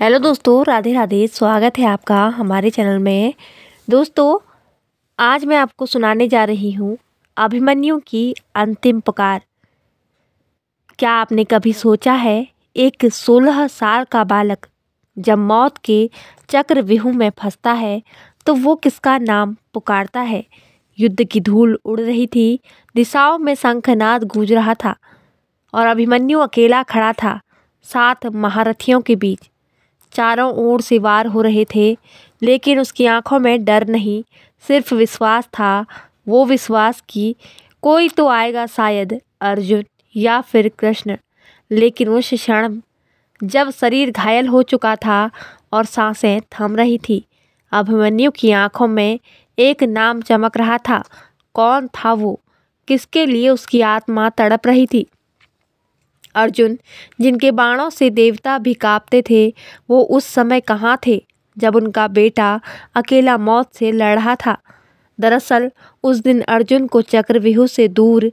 Hello दोस्तों, राधे राधे। स्वागत है आपका हमारे चैनल में। दोस्तों, आज मैं आपको सुनाने जा रही हूँ अभिमन्यु की अंतिम पुकार। क्या आपने कभी सोचा है, एक 16 साल का बालक जब मौत के चक्रव्यूह में फंसता है तो वो किसका नाम पुकारता है? युद्ध की धूल उड़ रही थी, दिशाओं में शंखनाद गूंज रहा था और अभिमन्यु अकेला खड़ा था 7 महारथियों के बीच। चारों ओर से वार हो रहे थे, लेकिन उसकी आंखों में डर नहीं, सिर्फ विश्वास था। वो विश्वास कि कोई तो आएगा, शायद अर्जुन या फिर कृष्ण। लेकिन उस क्षण जब शरीर घायल हो चुका था और सांसें थम रही थी, अभिमन्यु की आंखों में एक नाम चमक रहा था। कौन था वो? किसके लिए उसकी आत्मा तड़प रही थी? अर्जुन, जिनके बाणों से देवता भी कांपते थे, वो उस समय कहाँ थे जब उनका बेटा अकेला मौत से लड़ रहा था? दरअसल उस दिन अर्जुन को चक्रव्यूह से दूर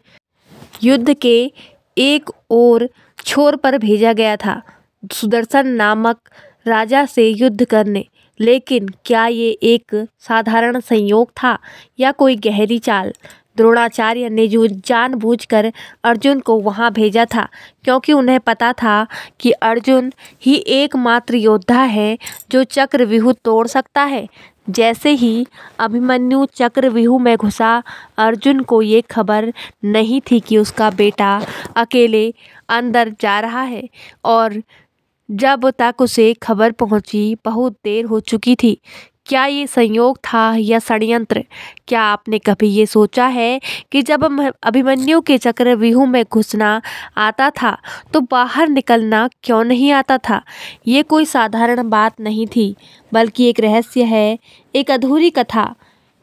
युद्ध के एक और छोर पर भेजा गया था, सुदर्शन नामक राजा से युद्ध करने। लेकिन क्या ये एक साधारण संयोग था या कोई गहरी चाल? द्रोणाचार्य ने जो जानबूझकर अर्जुन को वहां भेजा था, क्योंकि उन्हें पता था कि अर्जुन ही एकमात्र योद्धा है जो चक्रव्यूह तोड़ सकता है। जैसे ही अभिमन्यु चक्रव्यूह में घुसा, अर्जुन को ये खबर नहीं थी कि उसका बेटा अकेले अंदर जा रहा है, और जब तक उसे खबर पहुंची बहुत देर हो चुकी थी। क्या ये संयोग था या षड्यंत्र? क्या आपने कभी ये सोचा है कि जब अभिमन्यु के चक्रव्यूह में घुसना आता था तो बाहर निकलना क्यों नहीं आता था? ये कोई साधारण बात नहीं थी, बल्कि एक रहस्य है, एक अधूरी कथा।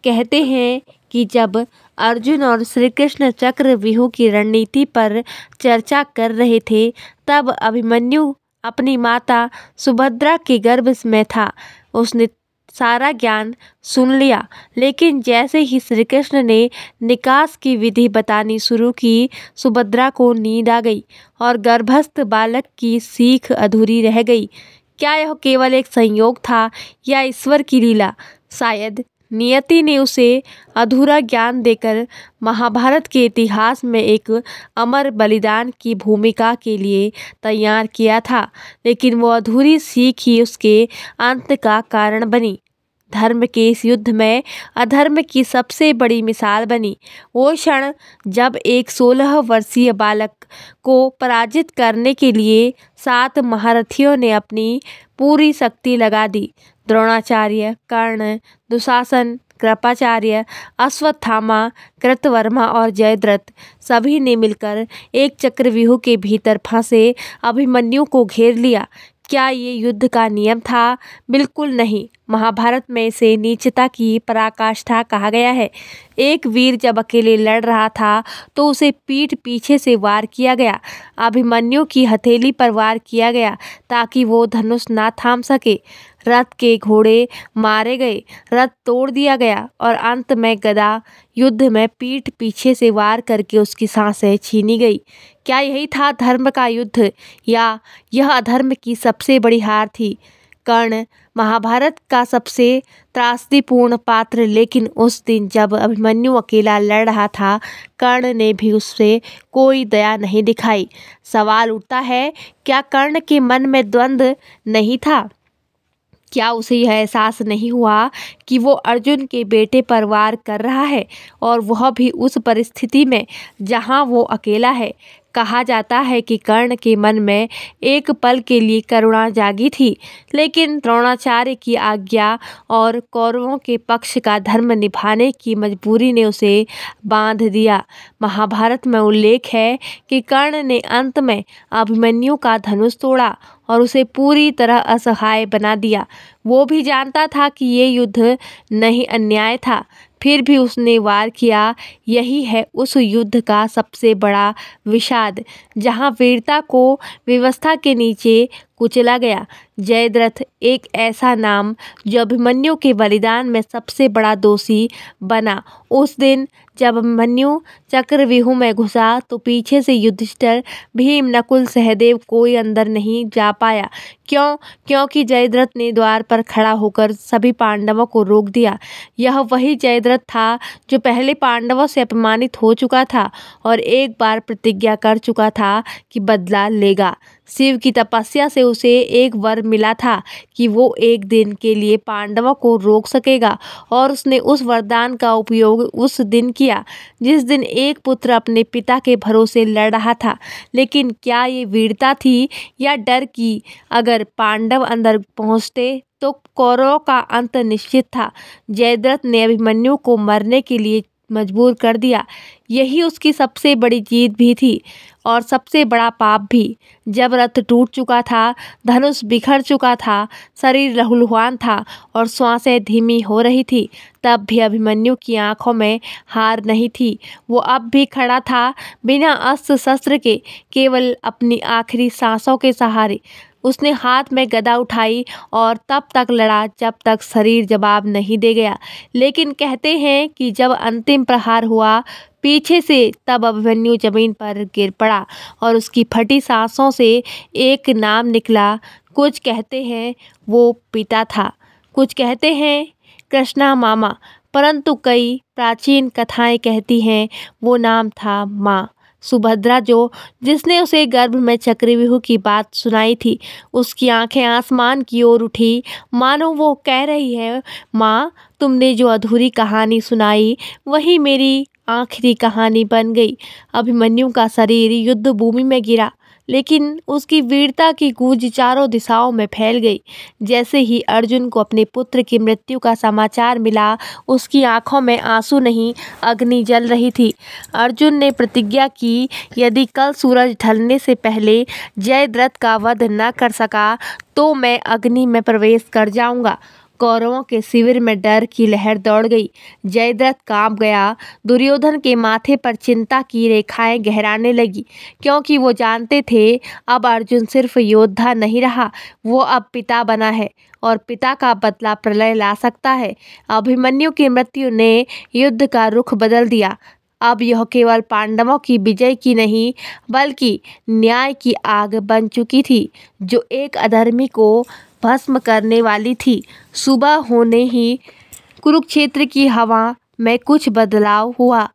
कहते हैं कि जब अर्जुन और श्री कृष्ण चक्रव्यूह की रणनीति पर चर्चा कर रहे थे, तब अभिमन्यु अपनी माता सुभद्रा के गर्भ में था। उसने सारा ज्ञान सुन लिया, लेकिन जैसे ही श्री कृष्ण ने निकास की विधि बतानी शुरू की, सुभद्रा को नींद आ गई और गर्भस्थ बालक की सीख अधूरी रह गई। क्या यह केवल एक संयोग था या ईश्वर की लीला? शायद नियति ने उसे अधूरा ज्ञान देकर महाभारत के इतिहास में एक अमर बलिदान की भूमिका के लिए तैयार किया था, लेकिन वो अधूरी सीख ही उसके अंत का कारण बनी। धर्म के इस युद्ध में अधर्म की सबसे बड़ी मिसाल बनी वो क्षण जब एक 16 वर्षीय बालक को पराजित करने के लिए 7 महारथियों ने अपनी पूरी शक्ति लगा दी। द्रोणाचार्य, कर्ण, दुशासन, कृपाचार्य, अश्वत्थामा, कृतवर्मा और जयद्रथ सभी ने मिलकर एक चक्रव्यूह के भीतर फंसे अभिमन्यु को घेर लिया। क्या ये युद्ध का नियम था? बिल्कुल नहीं। महाभारत में इसे नीचता की पराकाष्ठा कहा गया है। एक वीर जब अकेले लड़ रहा था तो उसे पीठ पीछे से वार किया गया। अभिमन्यु की हथेली पर वार किया गया ताकि वो धनुष ना थाम सके। रथ के घोड़े मारे गए, रथ तोड़ दिया गया और अंत में गदा युद्ध में पीठ पीछे से वार करके उसकी सांसें छीनी गई। क्या यही था धर्म का युद्ध, या यह अधर्म की सबसे बड़ी हार थी? कर्ण महाभारत का सबसे त्रासदीपूर्ण पात्र, लेकिन उस दिन जब अभिमन्यु अकेला लड़ रहा था, कर्ण ने भी उससे कोई दया नहीं दिखाई। सवाल उठता है, क्या कर्ण के मन में द्वंद्व नहीं था? क्या उसे यह एहसास नहीं हुआ कि वो अर्जुन के बेटे पर वार कर रहा है, और वह भी उस परिस्थिति में जहां वो अकेला है? कहा जाता है कि कर्ण के मन में एक पल के लिए करुणा जागी थी, लेकिन द्रोणाचार्य की आज्ञा और कौरवों के पक्ष का धर्म निभाने की मजबूरी ने उसे बांध दिया। महाभारत में उल्लेख है कि कर्ण ने अंत में अभिमन्यु का धनुष तोड़ा और उसे पूरी तरह असहाय बना दिया। वो भी जानता था कि ये युद्ध नहीं, अन्याय था, फिर भी उसने वार किया। यही है उस युद्ध का सबसे बड़ा विषाद, जहां वीरता को व्यवस्था के नीचे कुचला गया, जयद्रथ एक ऐसा नाम जो अभिमन्यु के बलिदान में सबसे बड़ा दोषी बना। उस दिन जब अभिमन्यु चक्रव्यूह में घुसा तो पीछे से युधिष्ठिर, भीम, नकुल, सहदेव कोई अंदर नहीं जा पाया। क्योंकि जयद्रथ ने द्वार पर खड़ा होकर सभी पांडवों को रोक दिया। यह वही जयद्रथ था जो पहले पांडवों से अपमानित हो चुका था और एक बार प्रतिज्ञा कर चुका था कि बदला लेगा। शिव की तपस्या से उसे एक वर मिला था कि वो एक दिन के लिए पांडवों को रोक सकेगा और उसने उस वरदान का उपयोग उस दिन किया जिस दिन एक पुत्र अपने पिता के भरोसे लड़ रहा था। लेकिन क्या ये वीरता थी या डर की? अगर पांडव अंदर पहुंचते तो कौरवों का अंत निश्चित था। जयद्रथ ने अभिमन्यु को मरने के लिए मजबूर कर दिया। यही उसकी सबसे बड़ी जीत भी थी और सबसे बड़ा पाप भी। जब रथ टूट चुका था, धनुष बिखर चुका था, शरीर लहूलुहान था और श्वासें धीमी हो रही थी, तब भी अभिमन्यु की आंखों में हार नहीं थी। वो अब भी खड़ा था, बिना अस्त्र शस्त्र के, केवल अपनी आखिरी सांसों के सहारे। उसने हाथ में गदा उठाई और तब तक लड़ा जब तक शरीर जवाब नहीं दे गया। लेकिन कहते हैं कि जब अंतिम प्रहार हुआ पीछे से, तब अभिमन्यु जमीन पर गिर पड़ा और उसकी फटी सांसों से एक नाम निकला। कुछ कहते हैं वो पिता था, कुछ कहते हैं कृष्णा मामा, परंतु कई प्राचीन कथाएं कहती हैं वो नाम था माँ सुभद्रा, जिसने उसे गर्भ में चक्रव्यूह की बात सुनाई थी। उसकी आंखें आसमान की ओर उठी, मानो वो कह रही है, माँ, तुमने जो अधूरी कहानी सुनाई वही मेरी आखिरी कहानी बन गई। अभिमन्यु का शरीर युद्ध भूमि में गिरा, लेकिन उसकी वीरता की गूंज चारों दिशाओं में फैल गई। जैसे ही अर्जुन को अपने पुत्र की मृत्यु का समाचार मिला, उसकी आंखों में आंसू नहीं, अग्नि जल रही थी। अर्जुन ने प्रतिज्ञा की, यदि कल सूरज ढलने से पहले जयद्रथ का वध न कर सका तो मैं अग्नि में प्रवेश कर जाऊंगा। कौरवों के शिविर में डर की लहर दौड़ गई। जयद्रथ कांप गया। दुर्योधन के माथे पर चिंता की रेखाएं गहराने लगी, क्योंकि वो जानते थे अब अर्जुन सिर्फ योद्धा नहीं रहा, वो अब पिता बना है और पिता का बदला प्रलय ला सकता है। अभिमन्यु की मृत्यु ने युद्ध का रुख बदल दिया। अब यह केवल पांडवों की विजय की नहीं, बल्कि न्याय की आग बन चुकी थी, जो एक अधर्मी को भस्म करने वाली थी। सुबह होने ही कुरुक्षेत्र की हवा में कुछ बदलाव हुआ।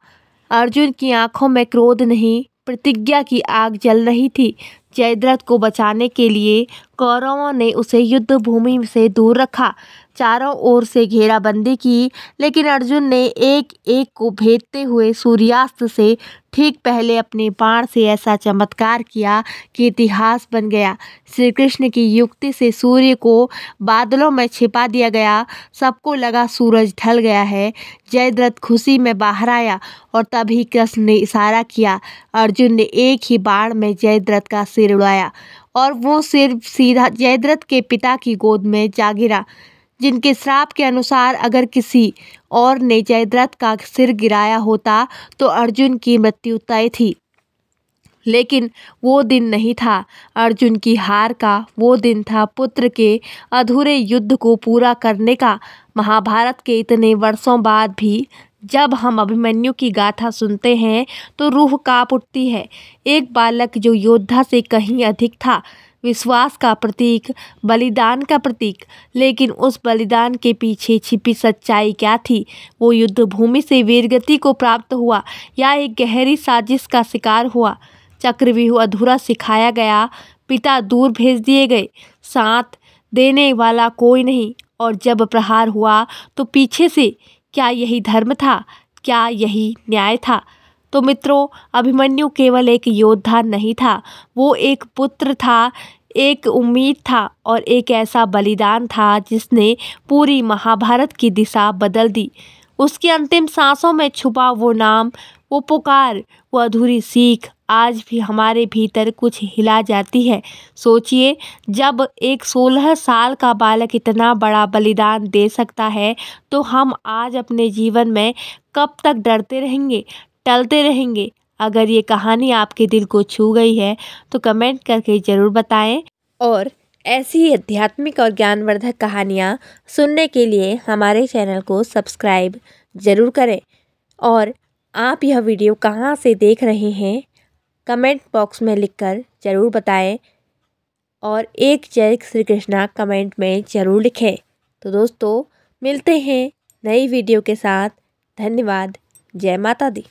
अर्जुन की आंखों में क्रोध नहीं, प्रतिज्ञा की आग जल रही थी। जयद्रथ को बचाने के लिए कौरवों ने उसे युद्ध भूमि से दूर रखा, चारों ओर से घेराबंदी की, लेकिन अर्जुन ने एक एक को भेदते हुए सूर्यास्त से ठीक पहले अपने बाण से ऐसा चमत्कार किया कि इतिहास बन गया। श्री कृष्ण की युक्ति से सूर्य को बादलों में छिपा दिया गया। सबको लगा सूरज ढल गया है। जयद्रथ खुशी में बाहर आया और तभी कृष्ण ने इशारा किया। अर्जुन ने एक ही बाण में जयद्रथ का सिर उड़ाया और वो सिर सीधा जयद्रथ के पिता की गोद में जा गिरा, जिनके श्राप के अनुसार अगर किसी और ने जयद्रथ का सिर गिराया होता तो अर्जुन की मृत्यु तय थी। लेकिन वो दिन नहीं था अर्जुन की हार का, वो दिन था पुत्र के अधूरे युद्ध को पूरा करने का। महाभारत के इतने वर्षों बाद भी जब हम अभिमन्यु की गाथा सुनते हैं तो रूह कांप उठती है। एक बालक जो योद्धा से कहीं अधिक था, विश्वास का प्रतीक, बलिदान का प्रतीक। लेकिन उस बलिदान के पीछे छिपी सच्चाई क्या थी? वो युद्ध भूमि से वीरगति को प्राप्त हुआ या एक गहरी साजिश का शिकार हुआ? चक्रव्यूह अधूरा सिखाया गया, पिता दूर भेज दिए गए, साथ देने वाला कोई नहीं, और जब प्रहार हुआ तो पीछे से क्या यही धर्म था? क्या यही न्याय था? तो मित्रों, अभिमन्यु केवल एक योद्धा नहीं था, वो एक पुत्र था, एक उम्मीद था और एक ऐसा बलिदान था जिसने पूरी महाभारत की दिशा बदल दी। उसकी अंतिम सांसों में छुपा वो नाम, वो पुकार, वो अधूरी सीख आज भी हमारे भीतर कुछ हिला जाती है। सोचिए, जब एक 16 साल का बालक इतना बड़ा बलिदान दे सकता है, तो हम आज अपने जीवन में कब तक डरते रहेंगे, टलते रहेंगे? अगर ये कहानी आपके दिल को छू गई है तो कमेंट करके ज़रूर बताएं और ऐसी ही आध्यात्मिक और ज्ञानवर्धक कहानियाँ सुनने के लिए हमारे चैनल को सब्सक्राइब ज़रूर करें। और आप यह वीडियो कहाँ से देख रहे हैं कमेंट बॉक्स में लिखकर ज़रूर बताएं और एक जय श्री कृष्णा कमेंट में ज़रूर लिखें। तो दोस्तों मिलते हैं नई वीडियो के साथ। धन्यवाद। जय माता दी।